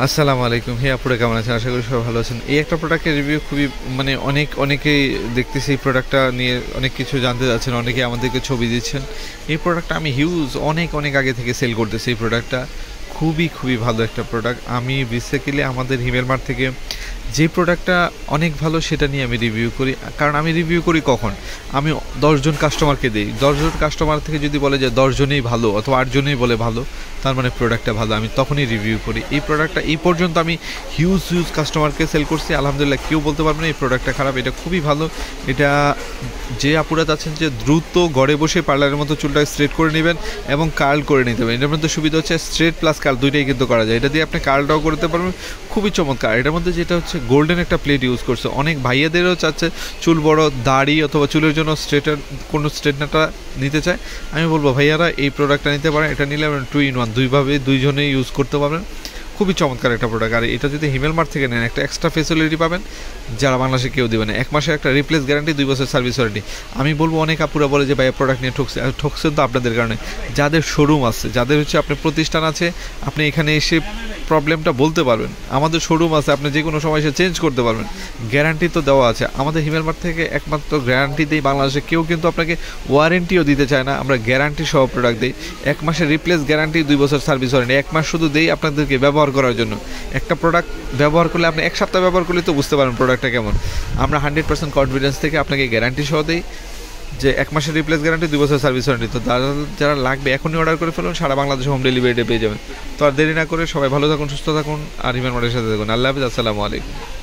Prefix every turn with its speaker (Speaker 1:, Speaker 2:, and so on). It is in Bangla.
Speaker 1: আসসালামু আলাইকুম। হে আপুরা, কেমন আছেন? আশা করি সবাই ভালো আছেন। এই একটা প্রোডাক্টের রিভিউ খুবই অনেকেই দেখতেছি এই প্রোডাক্টটা নিয়ে অনেক কিছু জানতে চাচ্ছেন, অনেকে আমাদেরকে ছবি দিচ্ছেন। এই প্রোডাক্টটা আমি অনেক আগে থেকে সেল করতেছি। এই প্রোডাক্টটা খুবই ভালো একটা প্রোডাক্ট। আমি বেসিক্যালি আমাদের হিমেল মার্ট থেকে যে প্রোডাক্টটা অনেক ভালো সেটা নিয়ে আমি রিভিউ করি। কারণ আমি রিভিউ করি কখন? আমি 10 জন কাস্টমারকে দিই। 10 জন কাস্টমার থেকে যদি বলে যে 10 জনেই ভালো অথবা 8 জনেই বলে ভালো, তার মানে প্রোডাক্টটা ভালো, আমি তখনই রিভিউ করি। এই প্রোডাক্টটা এই পর্যন্ত আমি হিউজ কাস্টমারকে সেল করছি, আলহামদুলিল্লাহ কেউ বলতে পারবে না এই প্রোডাক্টটা খারাপ। এটা খুবই ভালো। এটা যে আপুরা চাচ্ছেন যে দ্রুত ঘরে বসে পার্লারের মতো চুলটা স্ট্রেট করে নেবেন এবং কার্ল করে নিতে পারবেন, এটার মধ্যে সুবিধা হচ্ছে স্ট্রেট প্লাস কার্ল দুইটাই কিন্তু করা যায়। এটা দিয়ে আপনি কার্লটাও করতে পারবেন, খুবই চমৎকার। এটার মধ্যে যেটা হচ্ছে গোল্ডেন একটা প্লেট ইউজ করছে। অনেক ভাইয়াদেরও চাচ্ছে চুল বড়, দাড়ি অথবা চুলের জন্য কোনো স্ট্রেটনারটা নিতে চায়, আমি বলবো ভাইয়ারা এই প্রোডাক্টটা নিতে পারেন। এটা নিলে 2 in 1 দুইজনেই ইউজ করতে পারবেন। খুবই চমৎকার একটা প্রোডাক্ট। আর এটা যদি হিমেল মার্ট থেকে নেন একটা এক্সট্রা ফেসিলিটি পাবেন যারা বাংলাদেশে কেউ দেবে না। 1 মাসের একটা রিপ্লেস গ্যারান্টি, 2 বছর সার্ভিস ওয়ারেন্টি। আমি বলবো অনেক আপুরা বলে যে ভাই প্রোডাক্ট নিয়ে ঠকছেন তো আপনাদের কারণে। যাদের শোরুম আছে, যাদের হচ্ছে আপনার প্রতিষ্ঠান আছে, আপনি এখানে এসে প্রবলেমটা বলতে পারবেন। আমাদের শোরুম আছে, আপনি যে কোনো সময় এসে চেঞ্জ করতে পারবেন। গ্যারান্টি তো দেওয়া আছে। আমাদের হিমেল মার্ট থেকে একমাত্র গ্যারান্টি দিই, বাংলাদেশে কেউ কিন্তু আপনাকে ওয়ারেন্টিও দিতে চায় না। আমরা গ্যারান্টি সহ প্রোডাক্ট দিই। 1 মাসের রিপ্লেস গ্যারান্টি, 2 বছর সার্ভিস ওয়ারেন্টি। 1 মাস শুধু দেই আপনাদেরকে ব্যবহার করার জন্য। একটা প্রোডাক্ট ব্যবহার করলে আপনি 1 সপ্তাহ ব্যবহার করলে তো বুঝতে পারেন প্রোডাক্টটা কেমন। আমরা 100% কনফিডেন্স থেকে আপনাকে গ্যারান্টি সহ দিই যে 1 মাসের রিপ্লেস গ্যারান্টি, 2 বছর সার্ভিস ওয়ারেন্টি। তো যারা লাগবে এখনই অর্ডার করে ফেলুন, সারা বাংলাদেশে হোম ডেলিভারিতে পেয়ে যাবেন। তো আর দেরি না করে সবাই ভালো থাকুন, সুস্থ থাকুন, আর হিমেল মার্টের সাথে থাকুন। আল্লাহ হাফিজ, আসসালামু আলাইকুম।